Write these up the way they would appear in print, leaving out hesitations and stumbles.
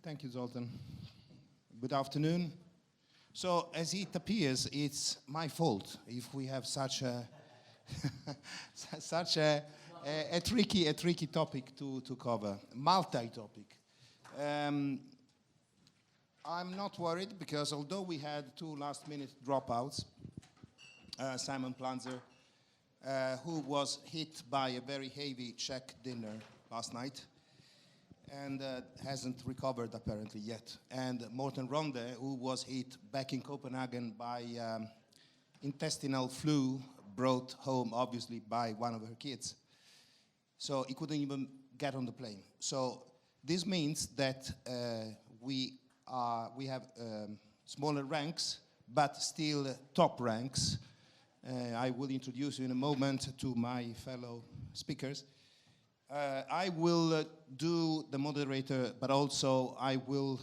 Thank you, Zoltan. Good afternoon. So, as it appears, it's my fault if we have such a a tricky topic to cover, multi-topic. I'm not worried because although we had 2 last-minute dropouts, Simon Planzer, who was hit by a very heavy Czech dinner last night and hasn't recovered apparently yet, and Morten Ronde, who was hit back in Copenhagen by intestinal flu brought home obviously by one of her kids. So he couldn't even get on the plane. So this means that we have smaller ranks, but still top ranks. I will introduce you in a moment to my fellow speakers. I will do the moderator, but also I will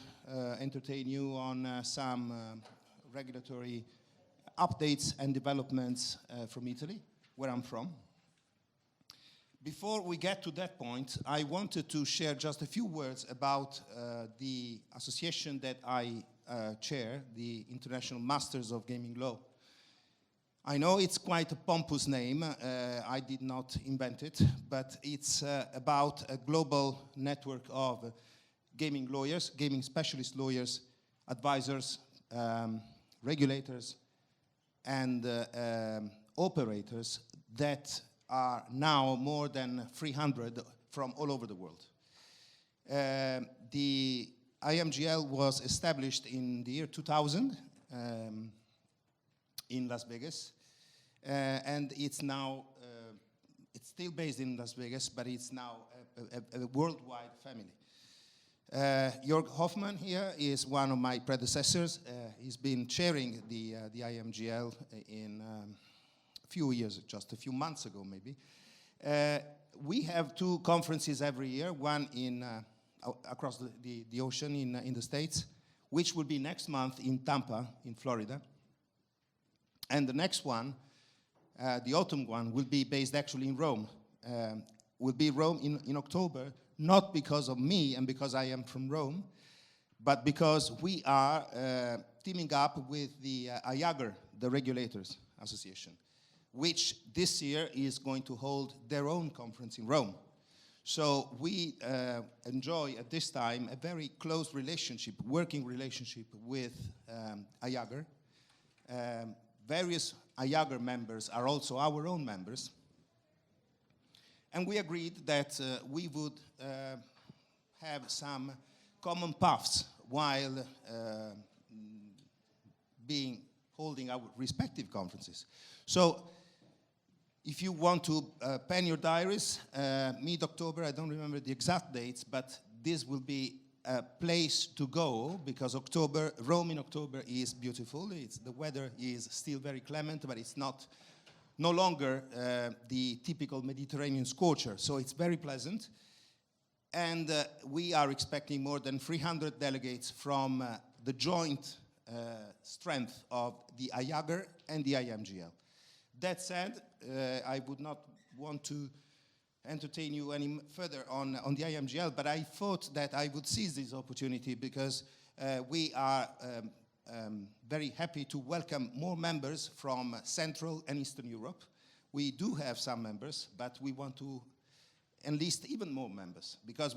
entertain you on some regulatory updates and developments from Italy, where I'm from. Before we get to that point, I wanted to share just a few words about the association that I chair, the International Masters of Gaming Law. I know it's quite a pompous name, I did not invent it, but it's about a global network of gaming lawyers, gaming specialist lawyers, advisors, regulators, and operators that are now more than 300 from all over the world. The IMGL was established in the year 2000 in Las Vegas, and it's now, it's still based in Las Vegas, but it's now a worldwide family. Jörg Hoffmann here is one of my predecessors. He's been chairing the IMGL in a few years, just a few months ago maybe. We have 2 conferences every year, one in across the ocean in the States, which will be next month in Tampa, in Florida. And the next one, the autumn one, will be based actually in Rome. Will be Rome in October, not because of me and because I am from Rome, but because we are teaming up with the IAGR, the Regulators Association, which this year is going to hold their own conference in Rome. So we enjoy at this time a very close relationship, working relationship with IAGR. Various IAGR members are also our own members. And we agreed that we would have some common paths while holding our respective conferences. So if you want to pen your diaries, mid-October, I don't remember the exact dates, but this will be a place to go because Rome in October is beautiful. The weather is still very clement, but it's no longer the typical Mediterranean scorcher, so it's very pleasant. And we are expecting more than 300 delegates from the joint strength of the IAGR and the IMGL. That said, I would not want to entertain you any further on the IMGL, but I thought that I would seize this opportunity because we are very happy to welcome more members from Central and Eastern Europe. We do have some members, but we want to enlist even more members because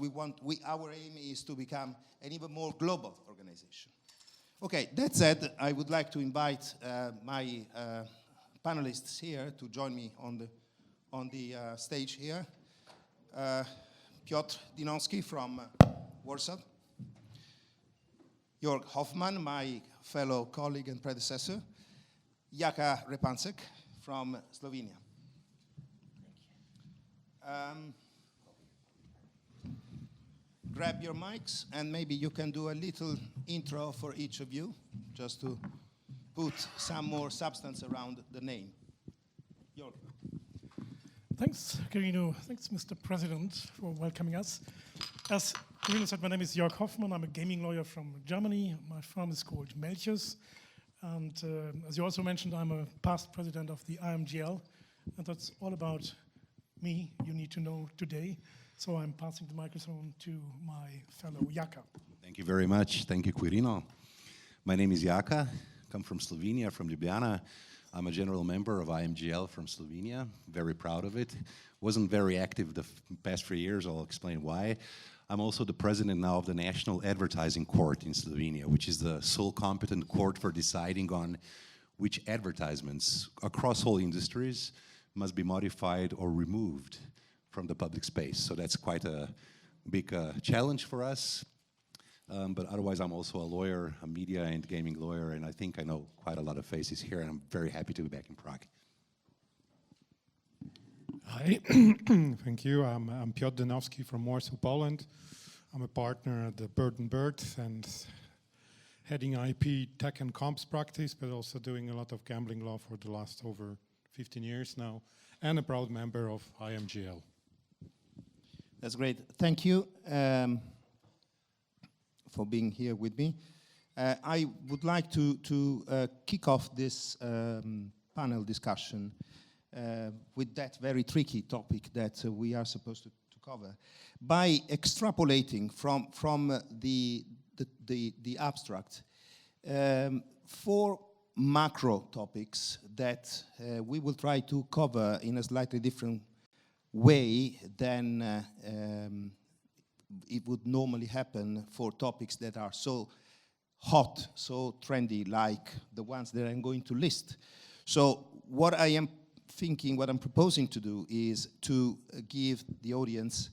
our aim is to become an even more global organization. Okay, that said, I would like to invite my panelists here to join me on the stage here. Piotr Dinowski from Warsaw. Jörg Hoffmann, my fellow colleague and predecessor. Jaka Repancek from Slovenia. Grab your mics and maybe you can do a little intro for each of you, just to put some more substance around the name. Jörg. Thanks, Carino. Thanks, Mr. President, for welcoming us. As Carino said, my name is Jörg Hoffmann. I'm a gaming lawyer from Germany. My firm is called Melchius. And as you also mentioned, I'm a past president of the IMGL. And that's all about me you need to know today. So I'm passing the microphone to my fellow Jaka. Thank you very much. Thank you, Quirino. My name is Jaka. Come from Slovenia, from Ljubljana. I'm a general member of IMGL from Slovenia. Very proud of it. Wasn't very active the past 3 years. I'll explain why. I'm also the president now of the National Advertising Court in Slovenia, which is the sole competent court for deciding on which advertisements across all industries must be modified or removed from the public space. So that's quite a big challenge for us. But otherwise, I'm also a lawyer, a media and gaming lawyer, and I think I know quite a lot of faces here, and I'm very happy to be back in Prague. Hi, thank you. I'm Piotr Danowski from Warsaw, Poland. I'm a partner at the Bird & Bird and heading IP tech and comps practice, but also doing a lot of gambling law for the last over 15 years now, and a proud member of IMGL. That's great. Thank you for being here with me. I would like to kick off this panel discussion with that very tricky topic that we are supposed to cover by extrapolating from the abstract four macro topics that we will try to cover in a slightly different way than it would normally happen for topics that are so hot, so trendy, like the ones that I'm going to list. So what I am thinking, what I'm proposing to do is to give the audience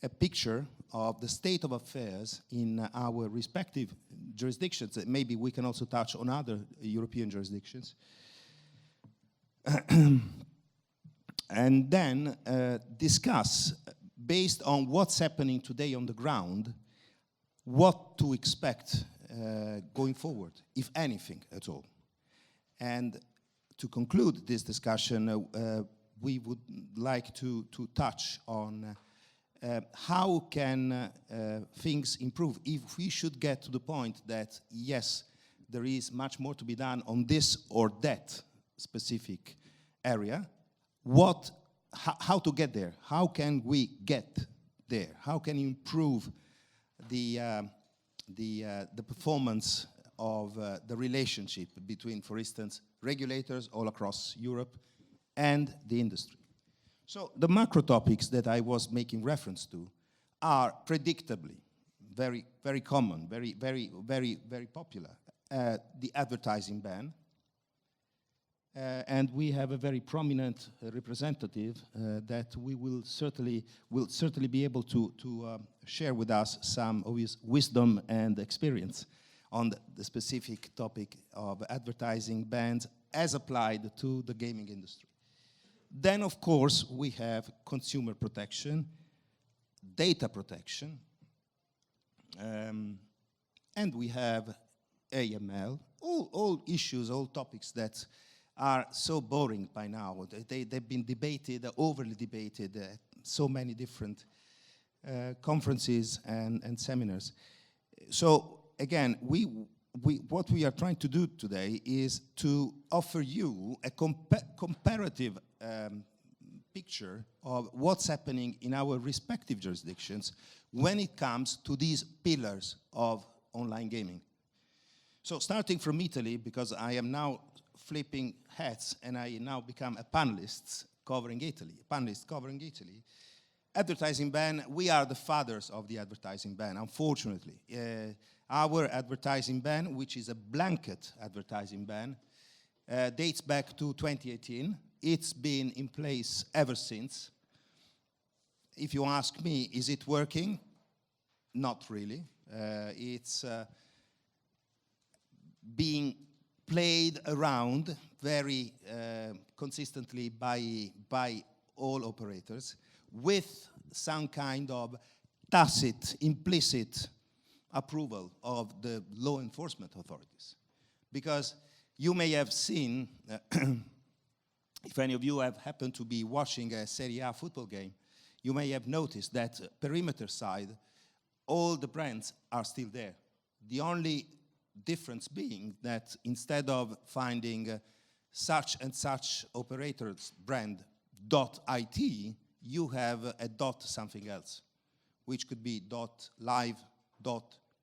a picture of the state of affairs in our respective jurisdictions. Maybe we can also touch on other European jurisdictions. And then discuss, based on what's happening today on the ground, what to expect going forward, if anything at all. And to conclude this discussion, we would like to touch on how can things improve if we should get to the point that, yes, there is much more to be done on this or that specific area. How to get there? How can we get there? How can you improve the performance of the relationship between, for instance, regulators all across Europe and the industry? So the macro topics that I was making reference to are predictably very, very common, very, very, very, very popular. The advertising ban. And we have a very prominent representative that we will certainly be able to share with us some of his wisdom and experience on the specific topic of advertising bans as applied to the gaming industry. Then, of course, we have consumer protection, data protection, and we have AML, all issues, all topics that are so boring by now. They've been debated, overly debated, at so many different conferences and seminars. So again, what we are trying to do today is to offer you a comparative picture of what's happening in our respective jurisdictions when it comes to these pillars of online gaming. So starting from Italy, because I am now flipping hats and I now become a panelist covering Italy. Advertising ban, we are the fathers of the advertising ban, unfortunately. Our advertising ban, which is a blanket advertising ban, dates back to 2018. It's been in place ever since. If you ask me, is it working? Not really. It's being played around very consistently by all operators with some kind of tacit, implicit approval of the law enforcement authorities. Because you may have seen, if any of you have happened to be watching a Serie A football game, you may have noticed that perimeter side, all the brands are still there. The only difference being that instead of finding such and such operators brand .it, you have a dot something else, which could be .live,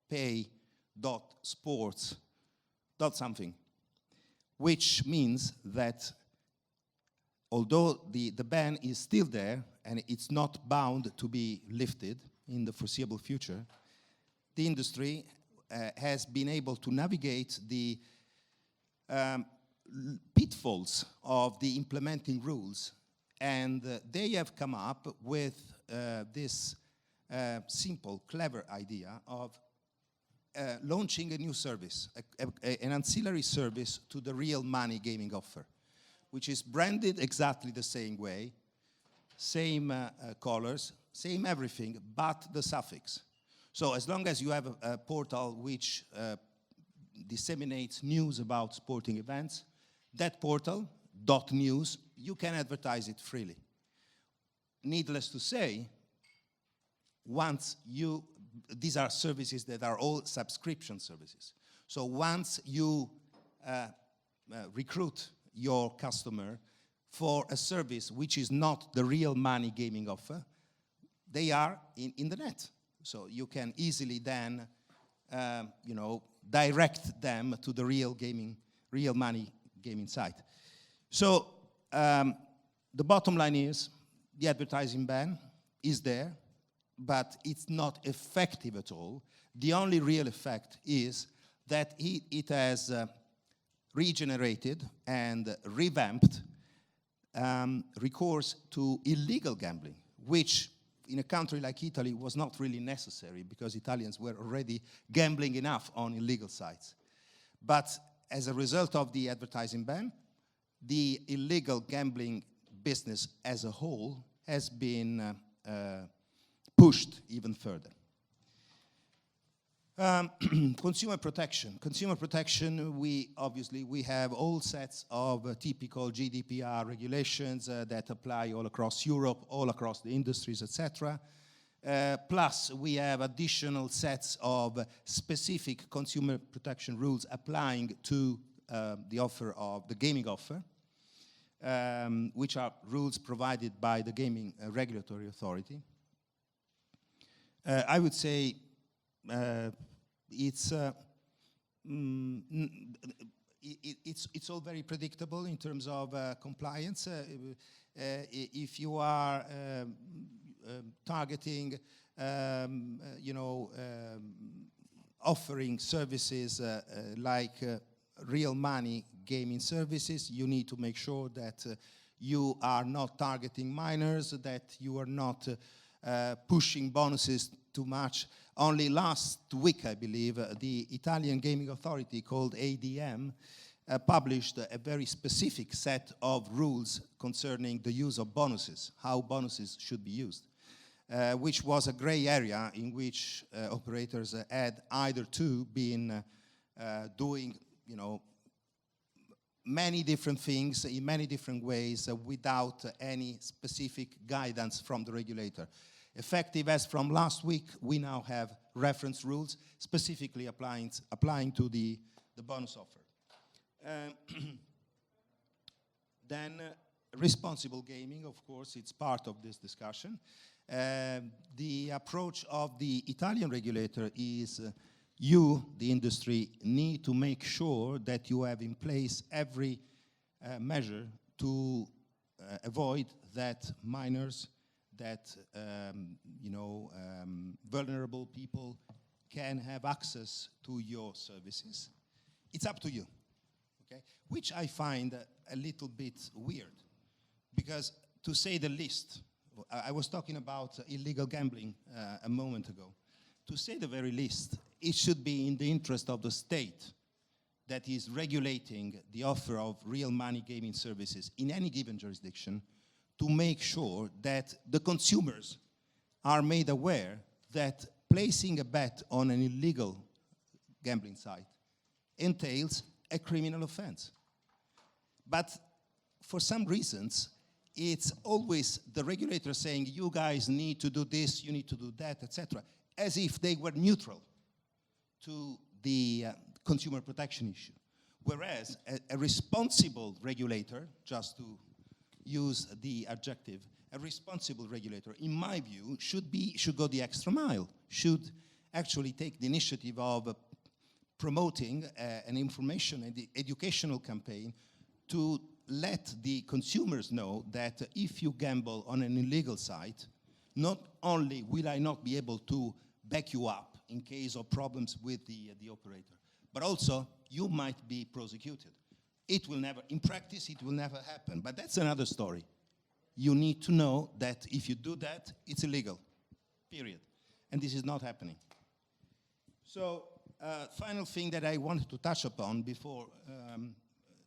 pay.sports something, which means that although the ban is still there and it's not bound to be lifted in the foreseeable future, the industry has been able to navigate the pitfalls of the implementing rules, and they have come up with this simple, clever idea of launching a new service, an ancillary service to the real money gaming offer, which is branded exactly the same way, same colors, same everything, but the suffix. So as long as you have a portal which disseminates news about sporting events, that portal, .news, you can advertise it freely. Needless to say, these are services that are all subscription services. So once you recruit your customer for a service which is not the real money gaming offer, they are in the net. So you can easily then, direct them to the real money gaming site. So the bottom line is the advertising ban is there, but it's not effective at all. The only real effect is that it has regenerated and revamped recourse to illegal gambling, which in a country like Italy was not really necessary because Italians were already gambling enough on illegal sites. But as a result of the advertising ban, the illegal gambling business as a whole has been pushed even further. Consumer protection. Consumer protection, we have all sets of typical GDPR regulations that apply all across Europe, all across the industries, etc. Plus, we have additional sets of specific consumer protection rules applying to the offer of the gaming offer, which are rules provided by the Gaming Regulatory Authority. I would say it's all very predictable in terms of compliance. If you are targeting, offering services like real money gaming services, you need to make sure that you are not targeting minors, that you are not pushing bonuses too much. Only last week, I believe, the Italian Gaming Authority, called ADM, published a very specific set of rules concerning the use of bonuses, how bonuses should be used, which was a gray area in which operators had either to been doing, many different things in many different ways without any specific guidance from the regulator. Effective as from last week, we now have reference rules specifically applying to the bonus offer. Then responsible gaming, of course, it's part of this discussion. The approach of the Italian regulator is you, the industry, need to make sure that you have in place every measure to avoid that minors, that vulnerable people can have access to your services. It's up to you, okay? Which I find a little bit weird, because to say the least, I was talking about illegal gambling a moment ago. To say the very least, it should be in the interest of the state that is regulating the offer of real money gaming services in any given jurisdiction to make sure that the consumers are made aware that placing a bet on an illegal gambling site entails a criminal offense. But for some reasons, it's always the regulator saying, you guys need to do this, you need to do that, etc., as if they were neutral to the consumer protection issue. Whereas a responsible regulator, just to use the adjective, a responsible regulator, in my view, should go the extra mile, should actually take the initiative of promoting an information and the educational campaign to let the consumers know that if you gamble on an illegal site, not only will I not be able to back you up in case of problems with the operator, but also you might be prosecuted. It will never, in practice, it will never happen, but that's another story. You need to know that if you do that, it's illegal, period. And this is not happening. So, final thing that I wanted to touch upon before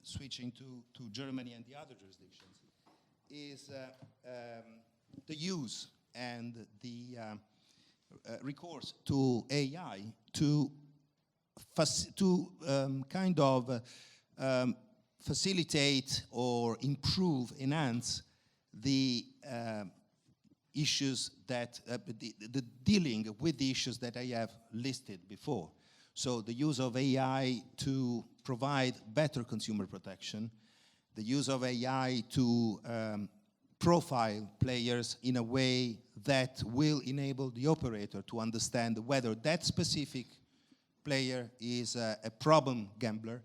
switching to Germany and the other jurisdictions is the use and the recourse to AI to kind of facilitate or improve, enhance the issues that, the dealing with the issues that I have listed before. So the use of AI to provide better consumer protection, the use of AI to profile players in a way that will enable the operator to understand whether that specific player is a problem gambler,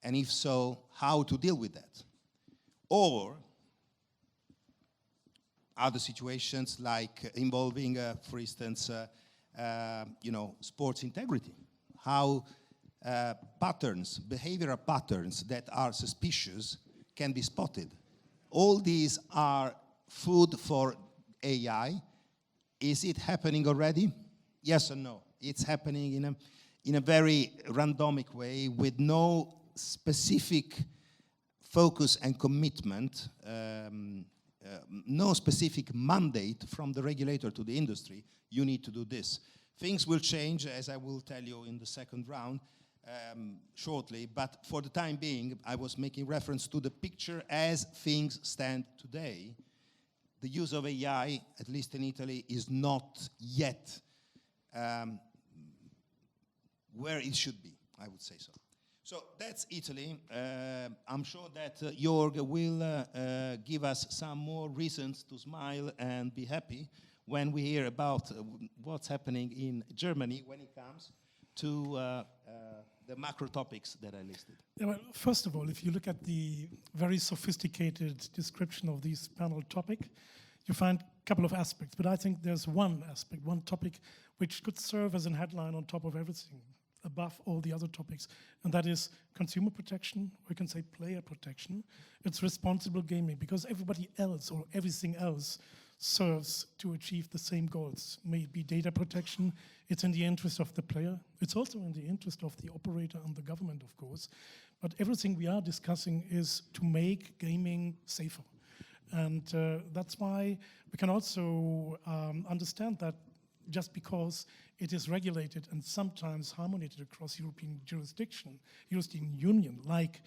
and if so, how to deal with that. Or other situations like involving, for instance, sports integrity. How patterns, behavioral patterns that are suspicious can be spotted. All these are food for AI. Is it happening already? Yes or no? It's happening in a very randomic way with no specific focus and commitment, no specific mandate from the regulator to the industry. You need to do this. Things will change, as I will tell you in the second round shortly, but for the time being, I was making reference to the picture as things stand today. The use of AI, at least in Italy, is not yet where it should be, I would say so. So that's Italy. I'm sure that Jörg will give us some more reasons to smile and be happy when we hear about what's happening in Germany when it comes to the macro topics that I listed. Yeah, well, first of all, if you look at the very sophisticated description of this panel topic, you find a couple of aspects, but I think there's one aspect, one topic, which could serve as a headline on top of everything, above all the other topics, and that is consumer protection, or you can say player protection. It's responsible gaming, because everybody else or everything else serves to achieve the same goals. May it be data protection, it's in the interest of the player, it's also in the interest of the operator and the government, of course, but everything we are discussing is to make gaming safer. And that's why we can also understand that just because it is regulated and sometimes harmonized across European Union, like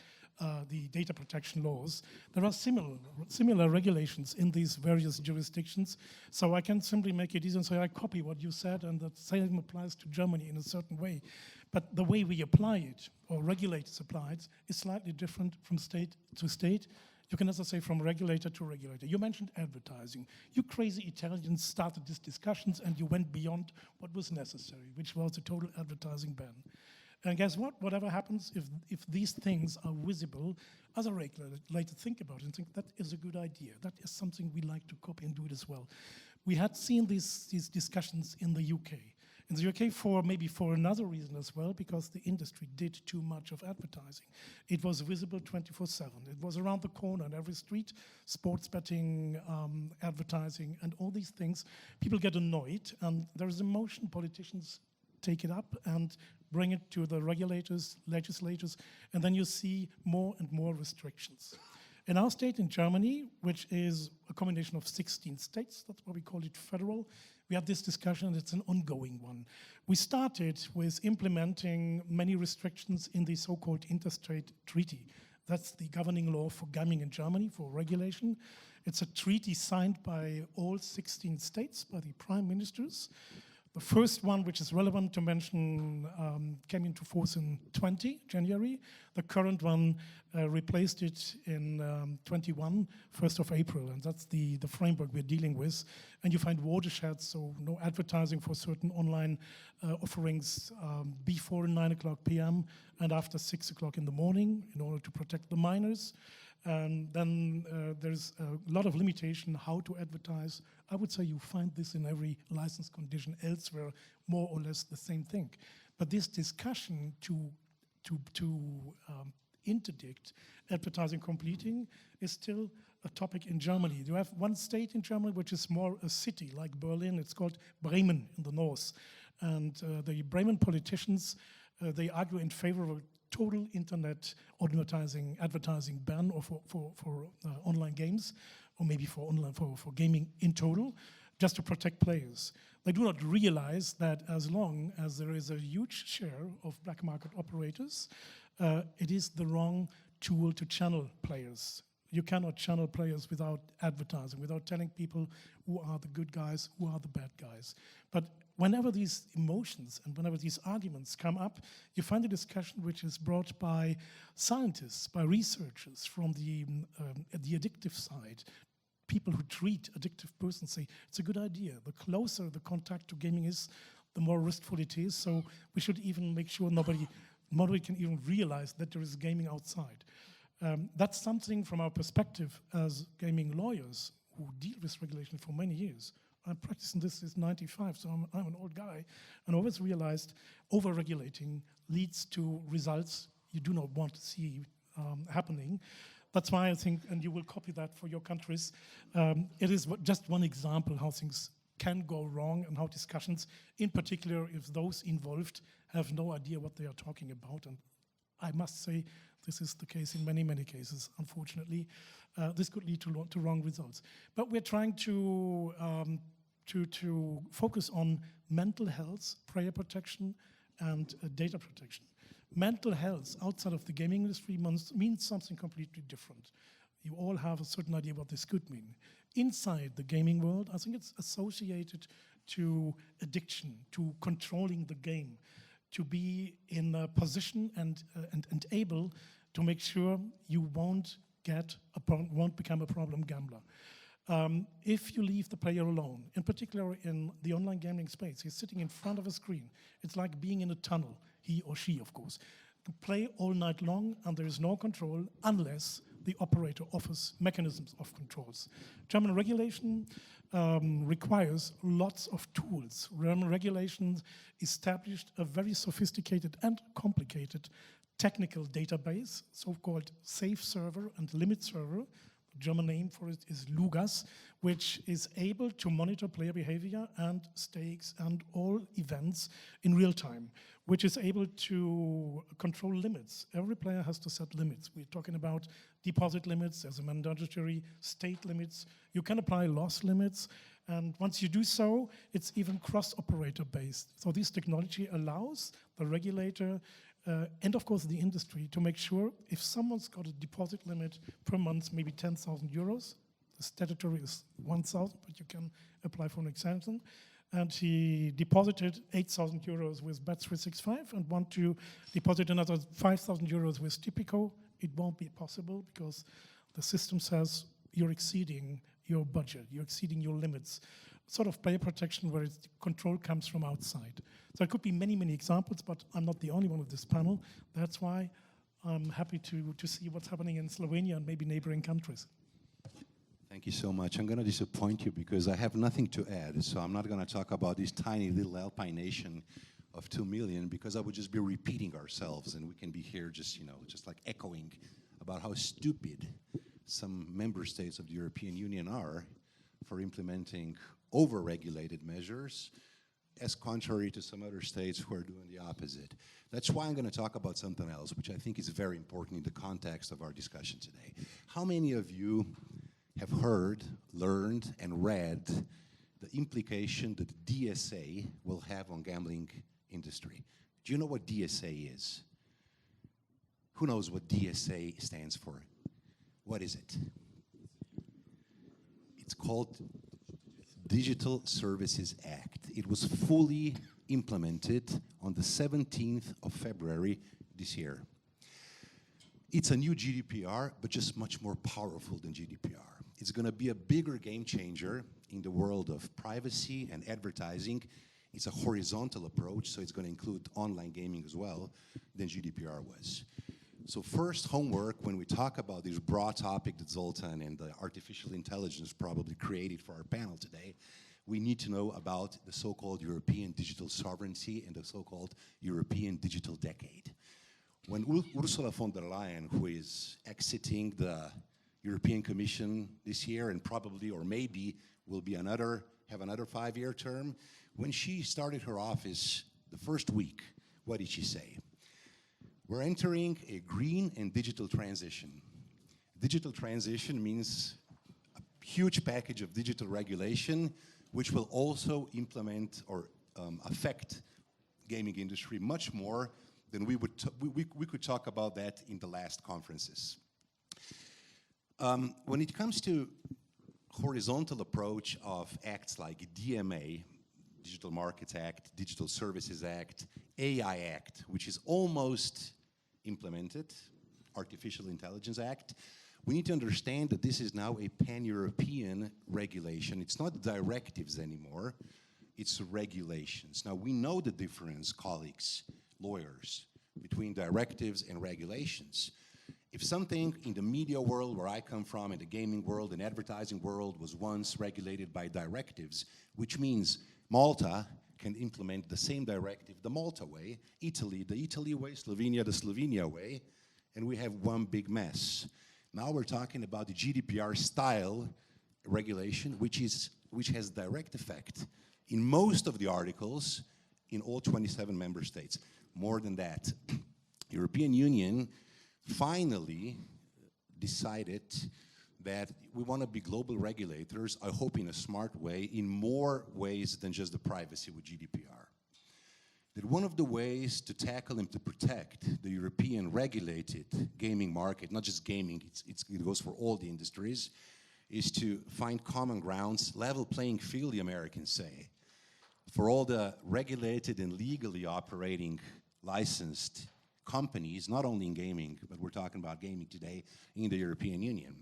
the data protection laws, there are similar regulations in these various jurisdictions. So I can simply make it easy and say, I copy what you said, and the same applies to Germany in a certain way. But the way we apply it, or regulators apply it, is slightly different from state to state. You can also say from regulator to regulator. You mentioned advertising. You crazy Italians started these discussions and you went beyond what was necessary, which was a total advertising ban. And guess what? Whatever happens, if these things are visible, other regulators think about it and think that is a good idea. That is something we like to copy and do it as well. We had seen these discussions in the UK. In the UK, maybe for another reason as well, because the industry did too much of advertising. It was visible 24/7. It was around the corner on every street, sports betting, advertising, and all these things. People get annoyed, and there is emotion. Politicians take it up and bring it to the regulators, legislators, and then you see more and more restrictions. In our state, in Germany, which is a combination of 16 states, that's why we call it federal, we had this discussion, it's an ongoing one. We started with implementing many restrictions in the so-called interstate treaty. That's the governing law for gaming in Germany, for regulation. It's a treaty signed by all 16 states, by the prime ministers. The first one, which is relevant to mention, came into force in January. The current one replaced it in 21, 1st of April, and that's the framework we're dealing with. And you find watersheds, so no advertising for certain online offerings before 9 o'clock p.m. and after 6 o'clock in the morning in order to protect the minors. And then there's a lot of limitation how to advertise. I would say you find this in every license condition elsewhere, more or less the same thing. But this discussion to interdict advertising completing is still a topic in Germany. You have one state in Germany which is more a city, like Berlin. It's called Bremen in the north. And the Bremen politicians, they argue in favor of a total internet advertising ban or for online games, or maybe for gaming in total, just to protect players. They do not realize that as long as there is a huge share of black market operators, it is the wrong tool to channel players. You cannot channel players without advertising, without telling people who are the good guys, who are the bad guys. But whenever these emotions and whenever these arguments come up, you find a discussion which is brought by scientists, by researchers from the addictive side. People who treat addictive persons say it's a good idea. The closer the contact to gaming is, the more riskful it is. So we should even make sure nobody can even realize that there is gaming outside. That's something from our perspective as gaming lawyers who deal with regulation for many years. I'm practicing this since '95, so I'm an old guy, and always realized over-regulating leads to results you do not want to see happening. That's why I think, and you will copy that for your countries, it is just one example how things can go wrong and how discussions, in particular if those involved have no idea what they are talking about. And I must say this is the case in many, many cases, unfortunately. This could lead to wrong results. But we're trying to focus on mental health, player protection, and data protection. Mental health outside of the gaming industry means something completely different. You all have a certain idea what this could mean. Inside the gaming world, I think it's associated to addiction, to controlling the game, to be in a position and able to make sure you won't become a problem gambler. If you leave the player alone, in particular in the online gambling space, he's sitting in front of a screen. It's like being in a tunnel, he or she, of course. You play all night long and there is no control unless the operator offers mechanisms of controls. German regulation requires lots of tools. German regulation established a very sophisticated and complicated technical database, so-called safe server and limit server. The German name for it is LUGAS, which is able to monitor player behavior and stakes and all events in real time, which is able to control limits. Every player has to set limits. We're talking about deposit limits, as a mandatory state limits. You can apply loss limits, and once you do so, it's even cross-operator based. So this technology allows the regulator and of course the industry to make sure if someone's got a deposit limit per month, maybe 10,000 euros, the statutory is 1,000, but you can apply for an exemption, and he deposited 8,000 euros with Bet365 and want to deposit another 5,000 euros with Tipico, it won't be possible because the system says you're exceeding your budget, you're exceeding your limits. Sort of player protection where its control comes from outside. So it could be many, many examples, but I'm not the only one of this panel. That's why I'm happy to see what's happening in Slovenia and maybe neighboring countries. Thank you so much. I'm going to disappoint you because I have nothing to add. So I'm not going to talk about this tiny little alpine nation of 2 million because I would just be repeating ourselves, and we can be here just like echoing about how stupid some member states of the European Union are for implementing over-regulated measures, as contrary to some other states who are doing the opposite. That's why I'm going to talk about something else, which I think is very important in the context of our discussion today. How many of you have heard, learned, and read the implication that DSA will have on gambling industry? Do you know what DSA is? Who knows what DSA stands for? What is it? It's called Digital Services Act. it was fully implemented on the 17th of February this year. It's a new GDPR, but just much more powerful than GDPR. It's going to be a bigger game changer in the world of privacy and advertising. It's a horizontal approach, so it's going to include online gaming as well than GDPR was. So first homework, when we talk about this broad topic that Zoltan and the artificial intelligence probably created for our panel today, we need to know about the so-called European digital sovereignty and the so-called European digital decade. When Ursula von der Leyen, who is exiting the European Commission this year and probably or maybe will be have another 5-year term, when she started her office the first week, what did she say? We're entering a green and digital transition. Digital transition means a huge package of digital regulation which will also implement or affect gaming industry much more than we could talk about that in the last conferences. When it comes to horizontal approach of acts like DMA, Digital Markets Act, Digital Services Act, AI Act, which is almost implemented, Artificial Intelligence Act, we need to understand that this is now a pan-European regulation. It's not directives anymore, it's regulations. Now, we know the difference, colleagues, lawyers, between directives and regulations. If something in the media world where I come from, in the gaming world and advertising world was once regulated by directives, which means Malta can implement the same directive the Malta way, Italy the Italy way, Slovenia the Slovenia way, and we have one big mess. Now we're talking about the GDPR style regulation, which has direct effect in most of the articles in all 27 member states. More than that, European Union finally decided that we want to be global regulators, I hope in a smart way, in more ways than just the privacy with GDPR. That one of the ways to tackle and to protect the European regulated gaming market, not just gaming, it goes for all the industries, is to find common grounds, level playing field, the Americans say, for all the regulated and legally operating licensed companies, not only in gaming, but we're talking about gaming today, in the European Union.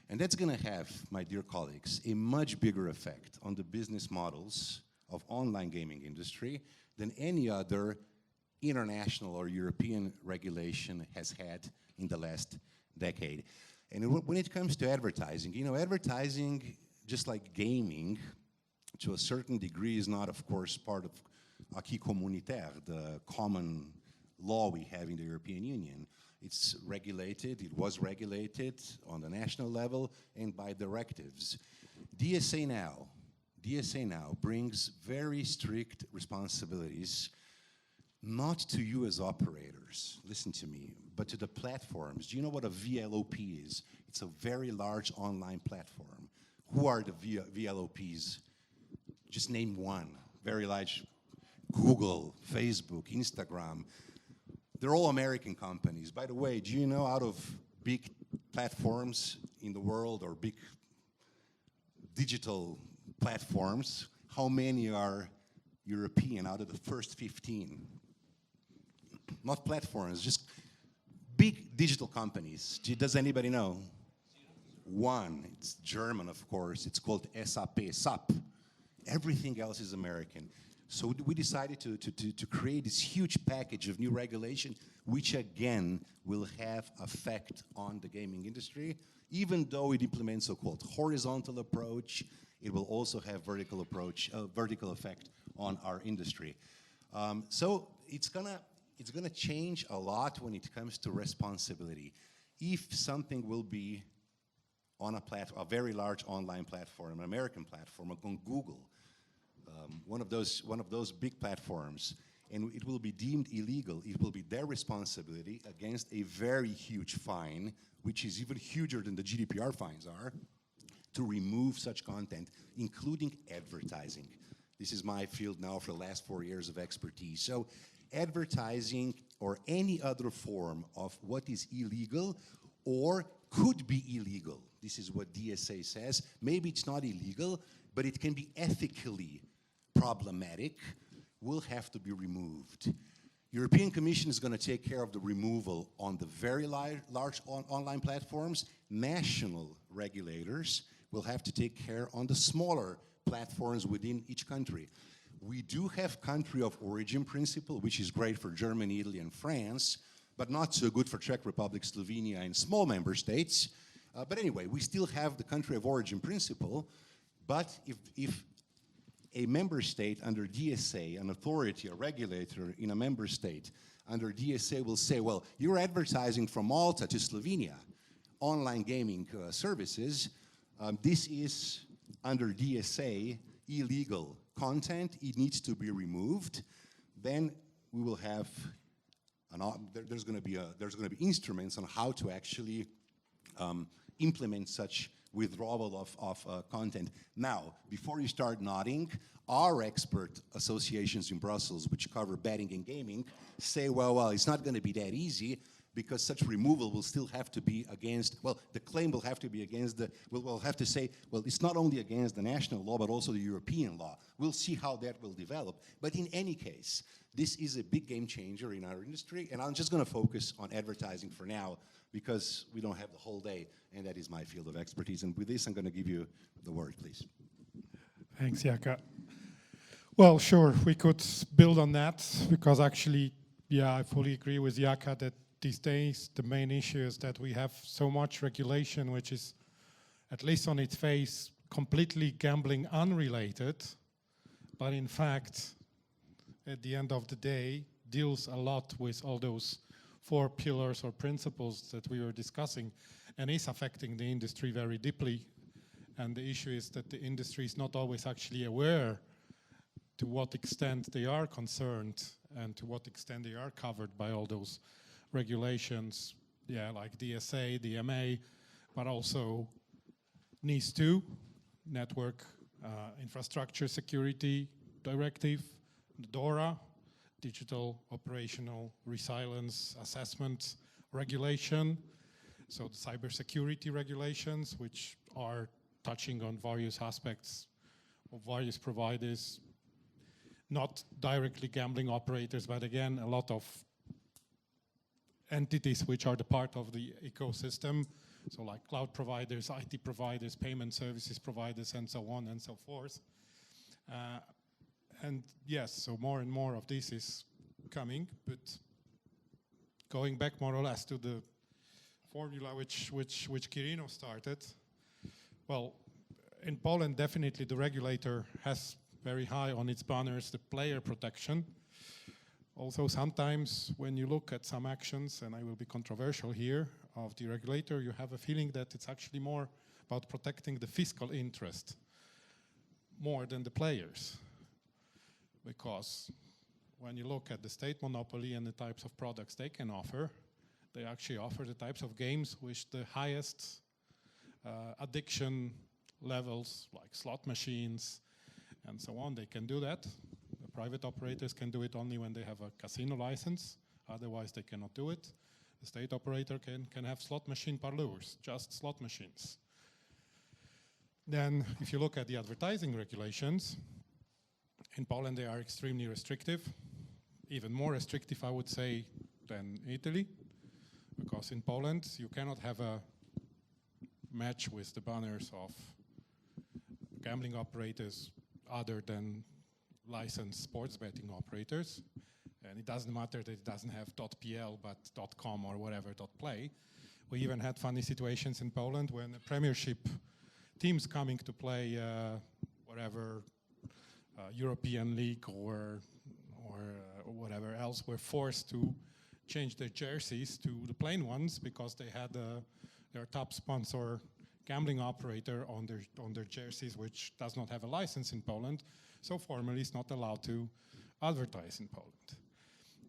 And that's going to have, my dear colleagues, a much bigger effect on the business models of online gaming industry than any other international or European regulation has had in the last decade. And when it comes to advertising, you know, advertising, just like gaming, to a certain degree is not, of course, part of acquis communautaire, the common law we have in the European Union. It's regulated, it was regulated on the national level and by directives. DSA now brings very strict responsibilities, not to you as operators, listen to me, but to the platforms. Do you know what a VLOP is? It's a very large online platform. Who are the VLOPs? Just name one. Very large. Google, Facebook, Instagram. They're all American companies. By the way, do you know out of big platforms in the world or big digital platforms, how many are European out of the first 15? Not platforms, just big digital companies. Does anybody know? One. It's German, of course. It's called SAP. Everything else is American. So we decided to create this huge package of new regulation, which again will have effect on the gaming industry. Even though it implements so-called horizontal approach, it will also have vertical effect on our industry. So it's gonna change a lot when it comes to responsibility. If something will be on a very large online platform, an American platform, on Google, one of those big platforms, and it will be deemed illegal, it will be their responsibility against a very huge fine, which is even huger than the GDPR fines are, to remove such content, including advertising. This is my field now for the last 4 years of expertise. So advertising or any other form of what is illegal or could be illegal, this is what DSA says. Maybe it's not illegal, but it can be ethically problematic will have to be removed. European Commission is going to take care of the removal on the very large online platforms. National regulators will have to take care on the smaller platforms within each country. We do have country of origin principle, which is great for Germany, Italy, and France, but not so good for Czech Republic, Slovenia, and small member states. But anyway, we still have the country of origin principle, but if a member state under DSA, an authority, a regulator in a member state under DSA will say, well, you're advertising from Malta to Slovenia, online gaming services, this is under DSA illegal content, it needs to be removed. Then we will have, there's going to be instruments on how to actually implement such withdrawal of content. Now, before you start nodding, our expert associations in Brussels, which cover betting and gaming, say, well, it's not going to be that easy because such removal will still have to be against, well, the claim will have to be against the, we'll have to say, well, it's not only against the national law, but also the European law. We'll see how that will develop. But in any case, this is a big game changer in our industry, and I'm just going to focus on advertising for now because we don't have the whole day, and that is my field of expertise. And with this, I'm going to give you the word, please. Thanks, Jaka. Well, sure, we could build on that because actually, yeah, I fully agree with Jaka that these days the main issue is that we have so much regulation which is, at least on its face, completely gambling unrelated, but in fact, at the end of the day, deals a lot with all those 4 pillars or principles that we were discussing and is affecting the industry very deeply. And the issue is that the industry is not always actually aware to what extent they are concerned and to what extent they are covered by all those regulations, yeah, like DSA, DMA, but also NIS2, Network Infrastructure Security Directive, DORA, Digital Operational Resilience Assessment Regulation, so the cybersecurity regulations, which are touching on various aspects of various providers, not directly gambling operators, but again, a lot of entities which are the part of the ecosystem, so like cloud providers, IT providers, payment services providers, and so on and so forth. And yes, so more and more of this is coming, but going back more or less to the formula which Quirino started, well, in Poland, definitely the regulator has very high on its banners the player protection. Also, sometimes when you look at some actions, and I will be controversial here, of the regulator, you have a feeling that it's actually more about protecting the fiscal interest more than the players. Because when you look at the state monopoly and the types of products they can offer, they actually offer the types of games with the highest addiction levels, like slot machines and so on. They can do that. The private operators can do it only when they have a casino license. Otherwise, they cannot do it. The state operator can have slot machine parlors, just slot machines. Then, if you look at the advertising regulations, in Poland, they are extremely restrictive, even more restrictive, I would say, than Italy, because in Poland, you cannot have a match with the banners of gambling operators other than licensed sports betting operators. And it doesn't matter that it doesn't have .pl, but .com or whatever, .play. We even had funny situations in Poland when the Premiership teams coming to play whatever European League or whatever else were forced to change their jerseys to the plain ones because they had their top sponsor gambling operator on their jerseys, which does not have a license in Poland, so formally is not allowed to advertise in Poland.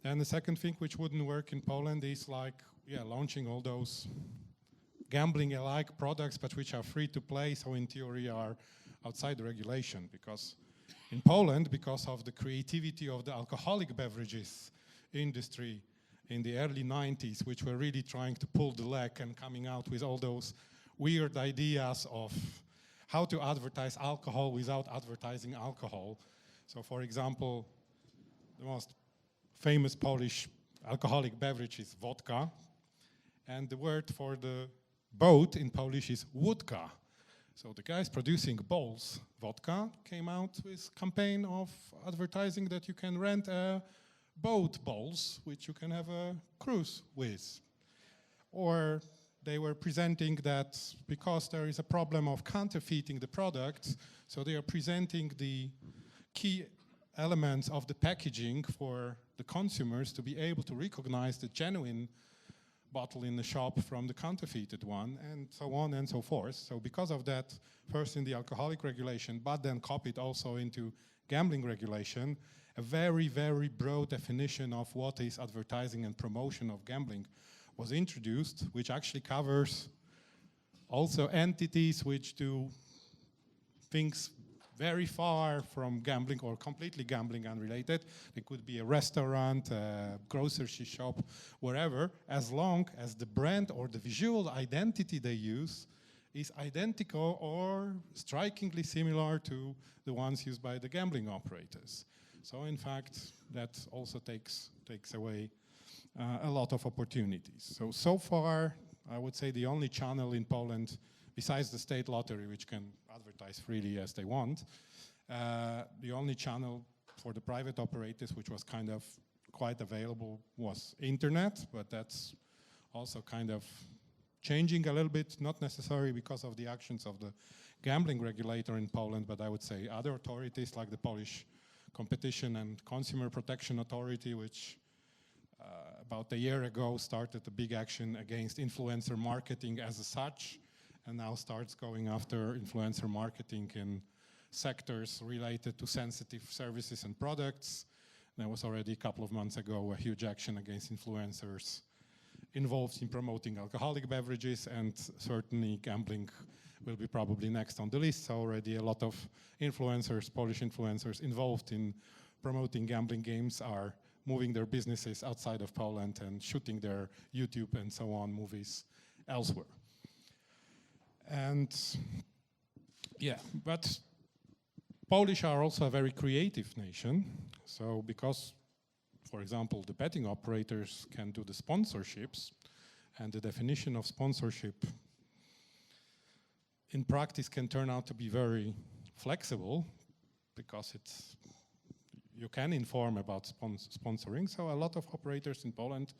And the second thing which wouldn't work in Poland is like, launching all those gambling-alike products, but which are free to play, so in theory are outside the regulation, because in Poland, because of the creativity of the alcoholic beverages industry in the early 90s, which were really trying to pull the leg and coming out with all those weird ideas of how to advertise alcohol without advertising alcohol. So for example, the most famous Polish alcoholic beverage is vodka, and the word for the boat in Polish is wódka. So the guys producing Bols vodka came out with a campaign of advertising that you can rent a boat Bols, which you can have a cruise with. Or they were presenting that because there is a problem of counterfeiting the product, so they are presenting the key elements of the packaging for the consumers to be able to recognize the genuine bottle in the shop from the counterfeited one, and so on and so forth. So because of that, first in the alcoholic regulation, but then copied also into gambling regulation, a very, very broad definition of what is advertising and promotion of gambling was introduced, which actually covers also entities which do things very far from gambling or completely gambling unrelated. It could be a restaurant, a grocery shop, wherever, as long as the brand or the visual identity they use is identical or strikingly similar to the ones used by the gambling operators. So in fact, that also takes away a lot of opportunities. So far, I would say the only channel in Poland, besides the state lottery, which can advertise freely as they want, the only channel for the private operators, which was kind of quite available, was internet, but that's also kind of changing a little bit, not necessarily because of the actions of the gambling regulator in Poland, but I would say other authorities like the Polish Competition and Consumer Protection Authority, which about a year ago started a big action against influencer marketing as such, and now starts going after influencer marketing in sectors related to sensitive services and products. There was already a couple of months ago a huge action against influencers involved in promoting alcoholic beverages, and certainly gambling will be probably next on the list. So already a lot of influencers, Polish influencers involved in promoting gambling games are moving their businesses outside of Poland and shooting their YouTube and so on movies elsewhere. And yeah, but Polish are also a very creative nation. So because, for example, the betting operators can do the sponsorships, and the definition of sponsorship in practice can turn out to be very flexible, because you can inform about sponsoring. So a lot of operators in Poland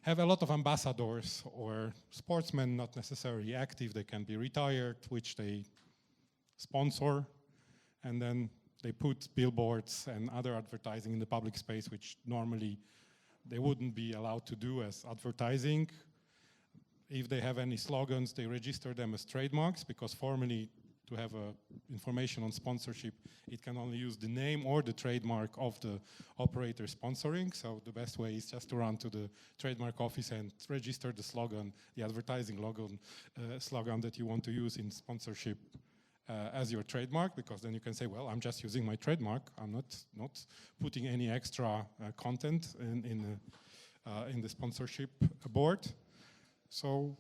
have a lot of ambassadors or sportsmen, not necessarily active. They can be retired, which they sponsor, and then they put billboards and other advertising in the public space, which normally they wouldn't be allowed to do as advertising. If they have any slogans, they register them as trademarks, because formally, to have information on sponsorship, it can only use the name or the trademark of the operator sponsoring. So the best way is just to run to the trademark office and register the slogan, the advertising slogan that you want to use in sponsorship as your trademark, because then you can say, well, I'm just using my trademark. I'm not putting any extra content in the sponsorship board. So,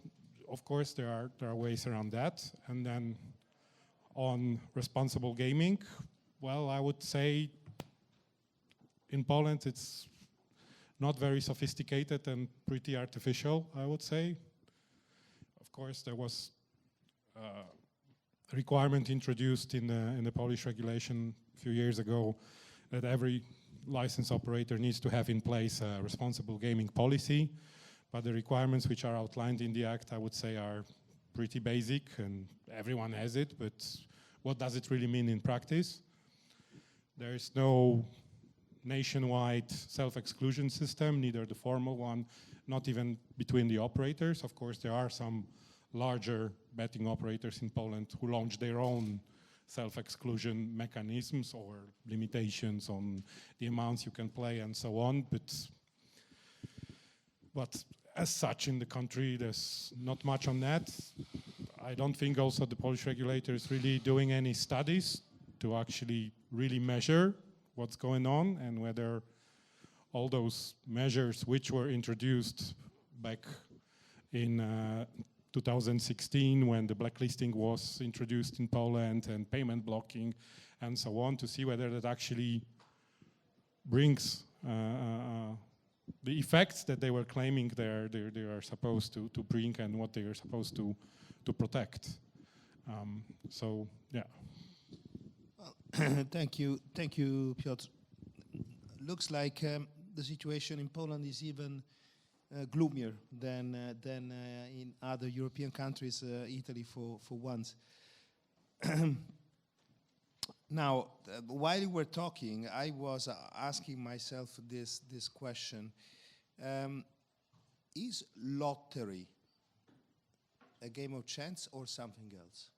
of course, there are ways around that. And then on responsible gaming, well, I would say in Poland it's not very sophisticated and pretty artificial, I would say. Of course, there was a requirement introduced in the Polish regulation a few years ago that every license operator needs to have in place a responsible gaming policy. But the requirements which are outlined in the Act, I would say, are pretty basic, and everyone has it, but what does it really mean in practice? There is no nationwide self-exclusion system, neither the formal one, not even between the operators. Of course, there are some larger betting operators in Poland who launch their own self-exclusion mechanisms or limitations on the amounts you can play and so on, but as such in the country, there's not much on that. I don't think also the Polish regulator is really doing any studies to actually really measure what's going on, and whether all those measures which were introduced back in 2016 when the blacklisting was introduced in Poland and payment blocking and so on, to see whether that actually brings the effects that they were claiming they are supposed to bring and what they are supposed to protect. So yeah. Well, thank you, Piotr. Looks like the situation in Poland is even gloomier than in other European countries, Italy for once. Now, while you were talking, I was asking myself this question. Is lottery a game of chance or something else?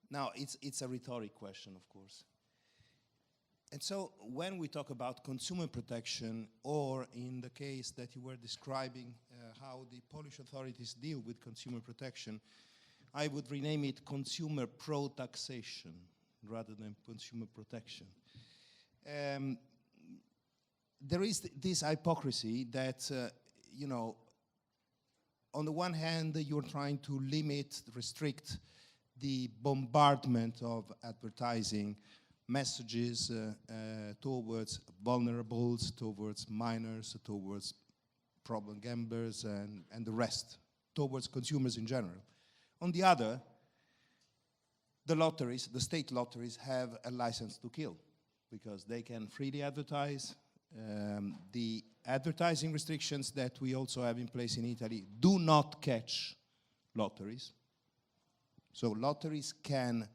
Now, it's a rhetoric question, of course. And so when we talk about consumer protection, or in the case that you were describing how the Polish authorities deal with consumer protection, I would rename it consumer pro-taxation rather than consumer protection. There is this hypocrisy that, you know, on the one hand, you're trying to limit, restrict the bombardment of advertising messages towards vulnerables, towards minors, towards problem gamblers, and the rest, towards consumers in general. On the other, the lotteries, the state lotteries, have a license to kill because they can freely advertise. The advertising restrictions that we also have in place in Italy do not catch lotteries. So lotteries can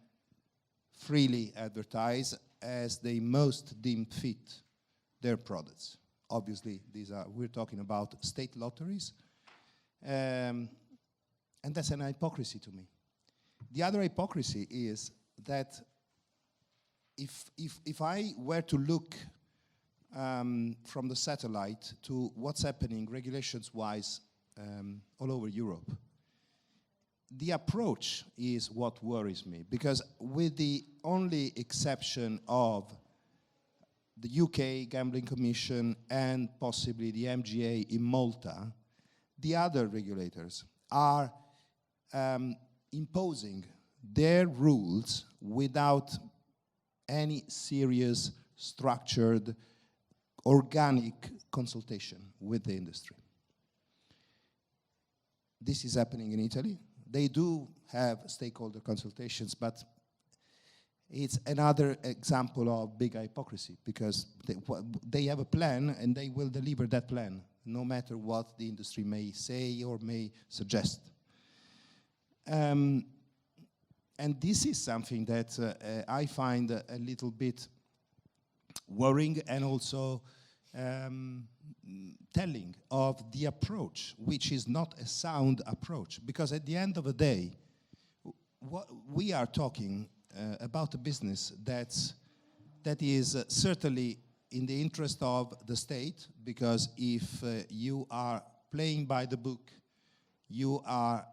freely advertise as they most deem fit their products. Obviously, we're talking about state lotteries. And that's an hypocrisy to me. The other hypocrisy is that if I were to look from the satellite to what's happening regulations-wise all over Europe, the approach is what worries me, because with the only exception of the UK Gambling Commission and possibly the MGA in Malta, the other regulators are imposing their rules without any serious, structured, organic consultation with the industry. This is happening in Italy. They do have stakeholder consultations, but it's another example of big hypocrisy, because they have a plan and they will deliver that plan, no matter what the industry may say or may suggest. And this is something that I find a little bit worrying, and also telling of the approach, which is not a sound approach. Because at the end of the day, what we are talking about a business that is certainly in the interest of the state, because if you are playing by the book, you are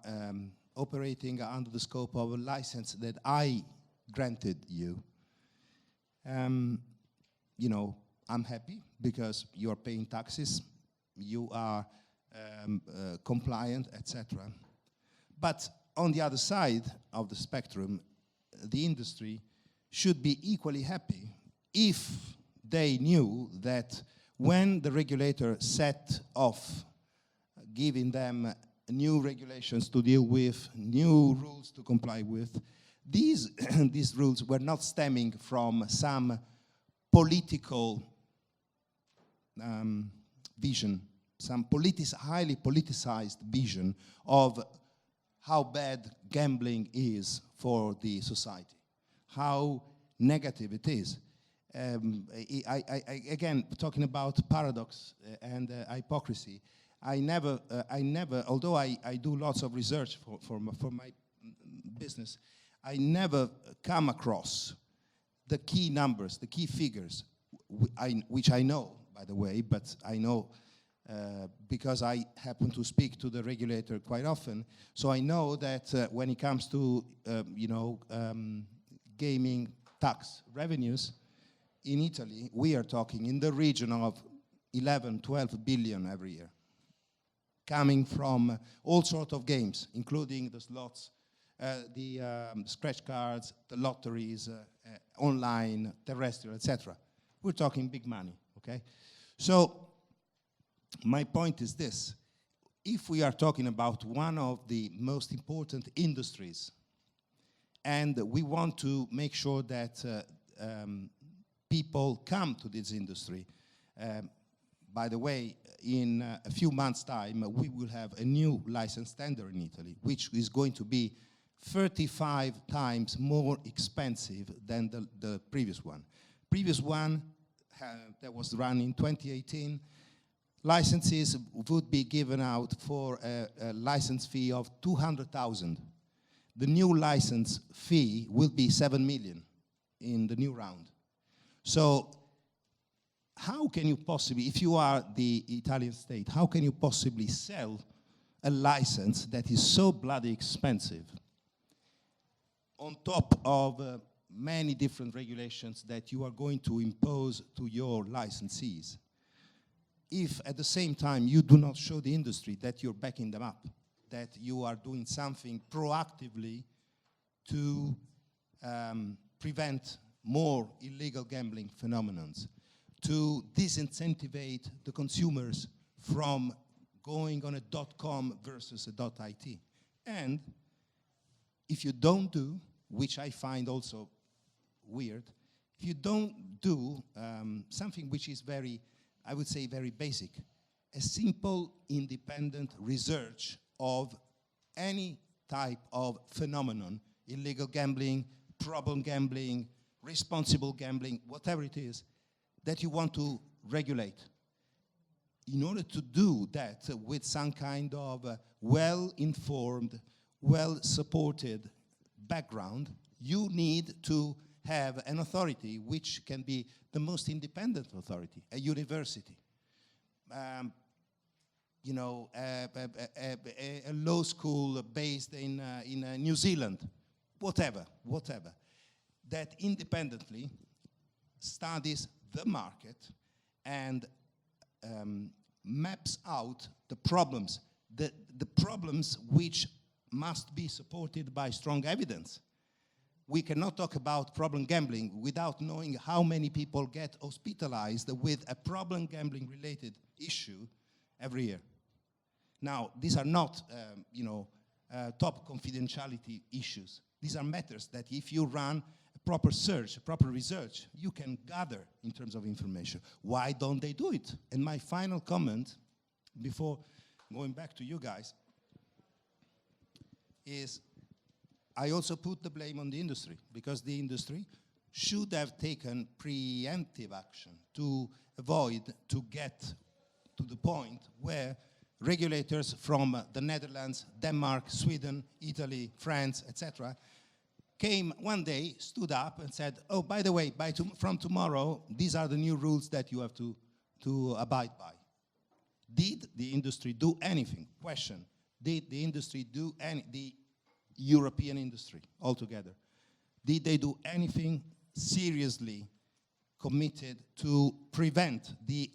operating under the scope of a license that I granted you. You know, I'm happy because you are paying taxes, you are compliant, etc. But on the other side of the spectrum, the industry should be equally happy if they knew that when the regulator set off giving them new regulations to deal with, new rules to comply with, these rules were not stemming from some political vision, some highly politicized vision of how bad gambling is for the society, how negative it is. Again, talking about paradox and hypocrisy, I never, although I do lots of research for my business, I never come across the key numbers, the key figures, which I know, by the way, but I know because I happen to speak to the regulator quite often. So I know that when it comes to, gaming tax revenues, in Italy, we are talking in the region of 11, 12 billion every year, coming from all sorts of games, including the slots, the scratch cards, the lotteries, online, terrestrial, etc. We're talking big money, okay? So my point is this. If we are talking about one of the most important industries, and we want to make sure that people come to this industry, by the way, in a few months' time, we will have a new license standard in Italy, which is going to be 35 times more expensive than the previous one. Previous one that was run in 2018, licenses would be given out for a license fee of 200,000. The new license fee will be 7 million in the new round. So how can you possibly, if you are the Italian state, how can you possibly sell a license that is so bloody expensive on top of many different regulations that you are going to impose to your licensees, if at the same time you do not show the industry that you're backing them up, that you are doing something proactively to prevent more illegal gambling phenomenons, to disincentivate the consumers from going on a .com versus a .it. And if you don't do, which I find also weird, if you don't do something which is very, I would say very basic, a simple independent research of any type of phenomenon, illegal gambling, problem gambling, responsible gambling, whatever it is, that you want to regulate. In order to do that with some kind of well-informed, well-supported background, you need to have an authority which can be the most independent authority, a university, you know, a law school based in New Zealand, whatever, that independently studies the market and maps out the problems which must be supported by strong evidence. We cannot talk about problem gambling without knowing how many people get hospitalized with a problem gambling related issue every year. Now, these are not, top confidentiality issues. These are matters that if you run a proper search, a proper research, you can gather in terms of information. Why don't they do it? And my final comment, before going back to you guys, is I also put the blame on the industry, because the industry should have taken preemptive action to avoid to get to the point where regulators from the Netherlands, Denmark, Sweden, Italy, France, etc., came one day, stood up and said, oh, by the way, from tomorrow, these are the new rules that you have to abide by. Did the industry do anything? Question. Did the industry do the European industry altogether, did they do anything seriously committed to prevent the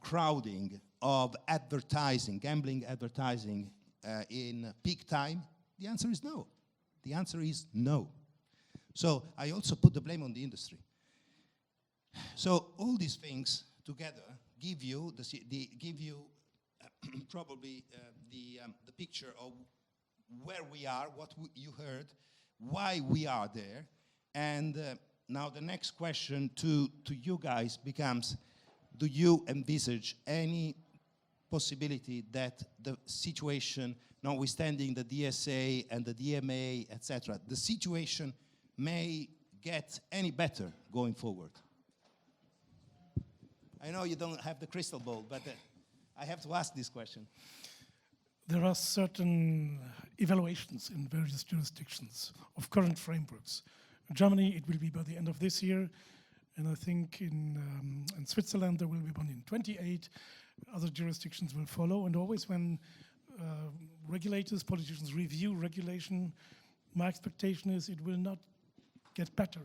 crowding of advertising, gambling advertising in peak time? The answer is no. The answer is no. So I also put the blame on the industry. So all these things together give you probably the picture of where we are, what you heard, why we are there. And now the next question to you guys becomes, do you envisage any possibility that the situation, notwithstanding the DSA and the DMA, etc., the situation may get any better going forward? I know you don't have the crystal ball, but I have to ask this question. There are certain evaluations in various jurisdictions of current frameworks. In Germany, it will be by the end of this year, and I think in Switzerland there will be one in 28. Other jurisdictions will follow, and always when regulators, politicians review regulation, my expectation is it will not get better.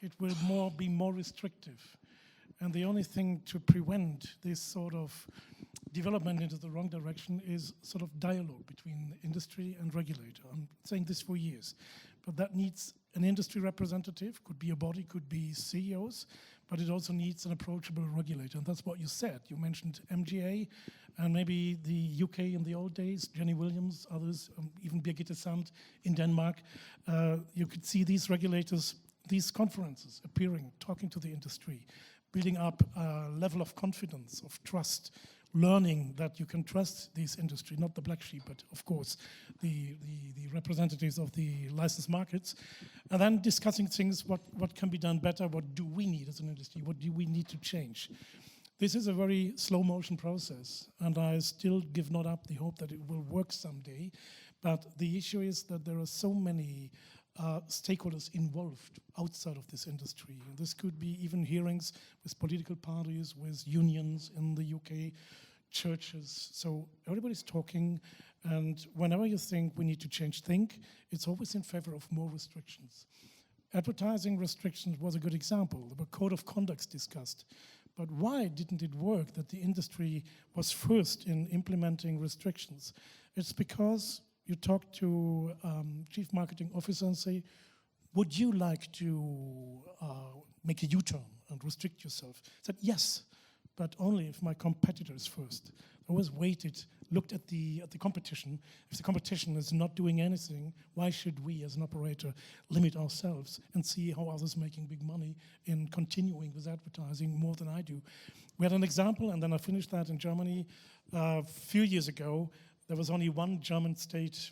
It will be more restrictive. And the only thing to prevent this sort of development into the wrong direction is sort of dialogue between industry and regulator. I'm saying this for years, but that needs an industry representative, could be a body, could be CEOs, but it also needs an approachable regulator. And that's what you said. You mentioned MGA, and maybe the UK in the old days, Jenny Williams, others, even Birgitte Sand in Denmark. You could see these regulators, these conferences appearing, talking to the industry, building up a level of confidence, of trust, learning that you can trust this industry, not the black sheep, but of course the representatives of the licensed markets, and then discussing things, what can be done better, what do we need as an industry, what do we need to change. This is a very slow motion process, and I still give not up the hope that it will work someday, but the issue is that there are so many stakeholders involved outside of this industry. This could be even hearings with political parties, with unions in the UK, churches. So everybody's talking, and whenever you think we need to change, it's always in favor of more restrictions. Advertising restrictions was a good example. There were code of conducts discussed. But why didn't it work that the industry was first in implementing restrictions? It's because you talk to chief marketing officer and say, would you like to make a U-turn and restrict yourself? I said, yes, but only if my competitor is first. I always waited, looked at the competition. If the competition is not doing anything, why should we as an operator limit ourselves and see how others are making big money in continuing with advertising more than I do? We had an example, and then I finished that in Germany a few years ago. There was only one German state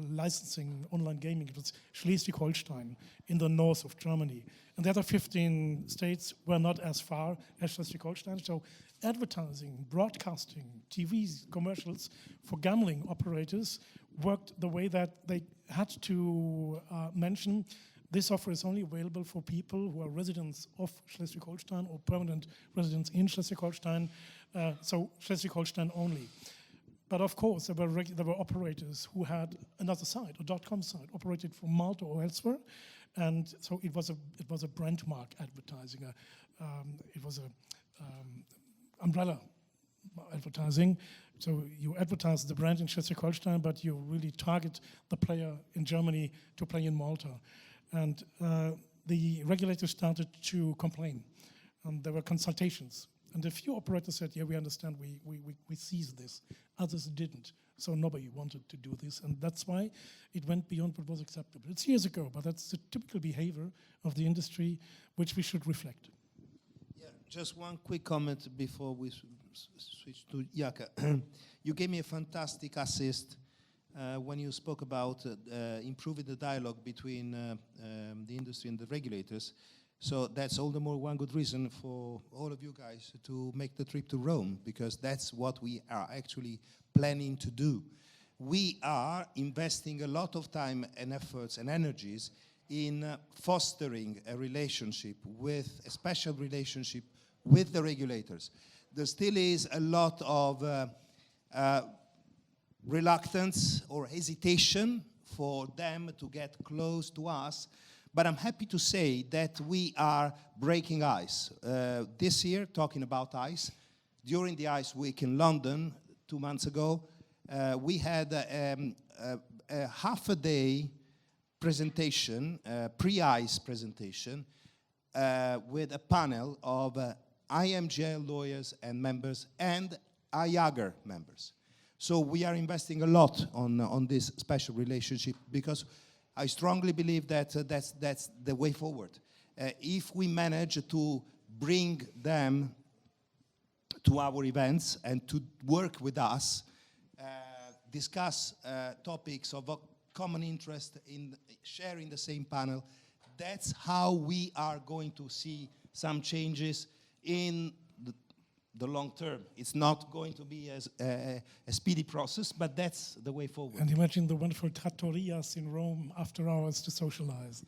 licensing online gaming. It was Schleswig-Holstein in the north of Germany. And the other 15 states were not as far as Schleswig-Holstein. So advertising, broadcasting, TV commercials for gambling operators worked the way that they had to mention this offer is only available for people who are residents of Schleswig-Holstein or permanent residents in Schleswig-Holstein, so Schleswig-Holstein only. But of course, there were operators who had another site, a .com site, operated from Malta or elsewhere, and so it was a brand mark advertising. It was a umbrella advertising. So you advertise the brand in Schleswig-Holstein, but you really target the player in Germany to play in Malta. And the regulators started to complain, and there were consultations. And a few operators said, yeah, we understand, we seize this. Others didn't. So nobody wanted to do this. And that's why it went beyond what was acceptable. It's years ago, but that's the typical behavior of the industry, which we should reflect. Yeah, just one quick comment before we switch to Jaka. You gave me a fantastic assist when you spoke about improving the dialogue between the industry and the regulators. So that's all the more one good reason for all of you guys to make the trip to Rome, because that's what we are actually planning to do. We are investing a lot of time and efforts and energies in fostering a relationship with, a special relationship with the regulators. There still is a lot of reluctance or hesitation for them to get close to us. But I'm happy to say that we are breaking ice. This year, talking about ice, during the Ice Week in London 2 months ago, we had a half-a-day presentation, pre-ice presentation, with a panel of IMGL lawyers and members and IAGR members. So we are investing a lot on this special relationship, because I strongly believe that that's the way forward. If we manage to bring them to our events and to work with us, discuss topics of common interest in sharing the same panel, that's how we are going to see some changes in the long term. It's not going to be a speedy process, but that's the way forward. And imagine the wonderful trattorias in Rome after hours to socialize.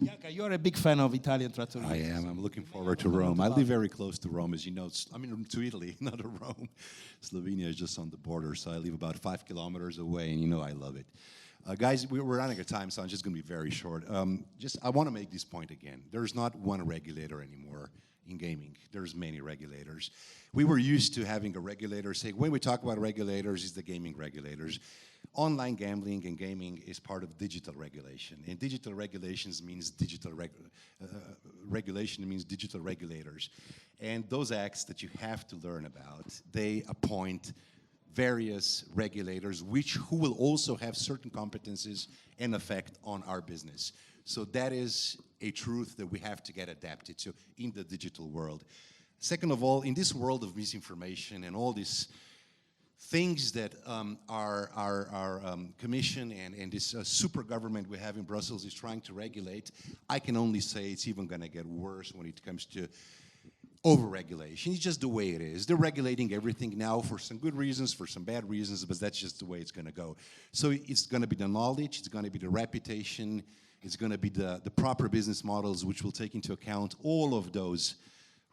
Jaka, you're a big fan of Italian trattorias. I am. I'm looking forward to Rome. I live very close to Rome, as you know. I mean, to Italy, not to Rome. Slovenia is just on the border, so I live about 5 kilometers away, and you know I love it. Guys, we're running out of time, so I'm just going to be very short. I want to make this point again. There's not one regulator anymore. in gaming. There's many regulators. We were used to having a regulator say, when we talk about regulators, it's the gaming regulators. Online gambling and gaming is part of digital regulation. And digital regulations means regulation means digital regulators. And those acts that you have to learn about, they appoint various regulators who will also have certain competencies and effect on our business. So that is a truth that we have to get adapted to in the digital world. Second of all, in this world of misinformation and all these things that our commission and this super government we have in Brussels is trying to regulate, I can only say it's even going to get worse when it comes to over-regulation. It's just the way it is. They're regulating everything now for some good reasons, for some bad reasons, but that's just the way it's going to go. So it's going to be the knowledge, it's going to be the reputation, it's going to be the proper business models which will take into account all of those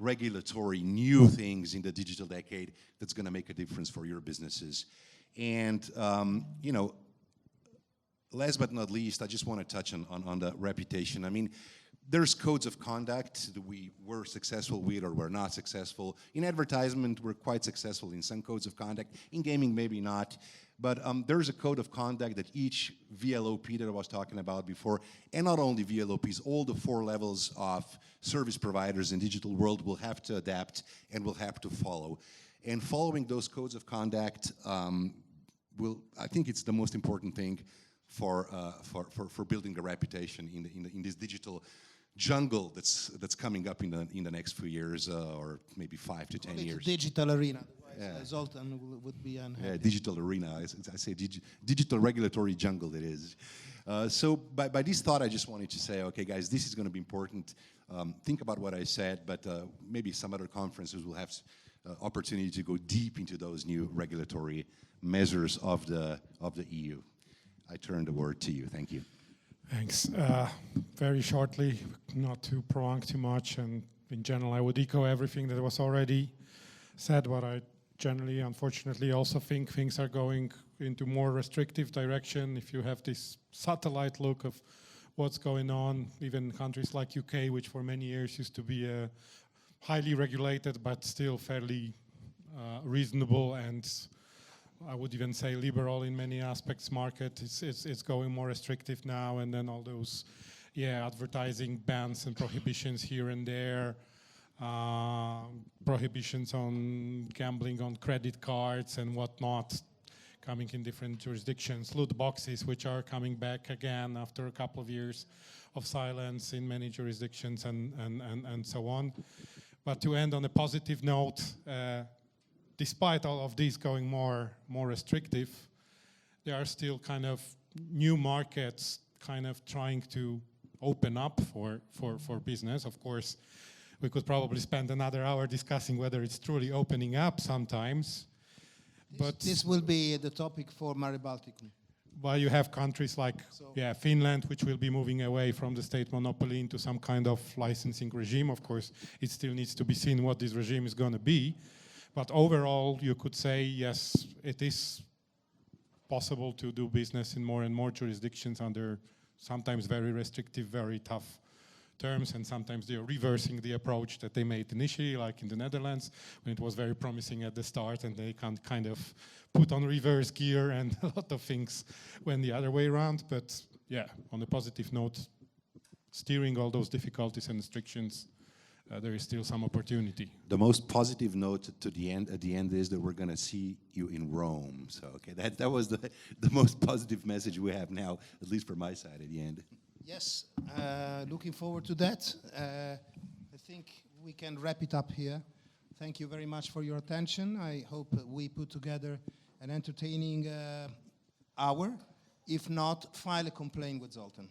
regulatory new things in the digital decade that's going to make a difference for your businesses. And, you know, last but not least, I just want to touch on the reputation. I mean, there's codes of conduct that we were successful with or were not successful. In advertisement, we're quite successful in some codes of conduct. In gaming, maybe not. But there's a code of conduct that each VLOP that I was talking about before, and not only VLOPs, all the 4 levels of service providers in digital world will have to adapt and will have to follow. And following those codes of conduct I think it's the most important thing for building a reputation in this digital jungle that's coming up in the next few years or maybe 5 to 10 years. Digital arena. Yeah. Zoltan would be unhappy. Yeah, digital arena. I say digital regulatory jungle it is. So by this thought, I just wanted to say, okay, guys, this is going to be important. Think about what I said, but maybe some other conferences will have opportunity to go deep into those new regulatory measures of the EU. I turn the word to you. Thank you. Thanks. Very shortly, not to prolong too much, and in general, I would echo everything that was already said, but I generally, unfortunately, also think things are going into more restrictive direction. If you have this satellite look of what's going on, even countries like UK, which for many years used to be a highly regulated but still fairly reasonable and I would even say liberal in many aspects market, it's going more restrictive now, and then all those advertising bans and prohibitions here and there, prohibitions on gambling on credit cards and whatnot, coming in different jurisdictions, loot boxes which are coming back again after a couple of years of silence in many jurisdictions and so on. But to end on a positive note, despite all of these going more restrictive, there are still kind of new markets kind of trying to open up for business. Of course, we could probably spend another hour discussing whether it's truly opening up sometimes. But this will be the topic for Mare Balticum. Well, you have countries like Finland, which will be moving away from the state monopoly into some kind of licensing regime. Of course, it still needs to be seen what this regime is going to be. But overall, you could say, yes, it is possible to do business in more and more jurisdictions under sometimes very restrictive, very tough terms, and sometimes they are reversing the approach that they made initially, like in the Netherlands, when it was very promising at the start, and they can kind of put on reverse gear, and a lot of things went the other way around. But yeah, on a positive note, steering all those difficulties and restrictions, there is still some opportunity. The most positive note at the end is that we're going to see you in Rome. So, okay, that was the most positive message we have now, at least for my side at the end. Yes, looking forward to that. I think we can wrap it up here. Thank you very much for your attention. I hope we put together an entertaining hour. If not, file a complaint with Zoltan.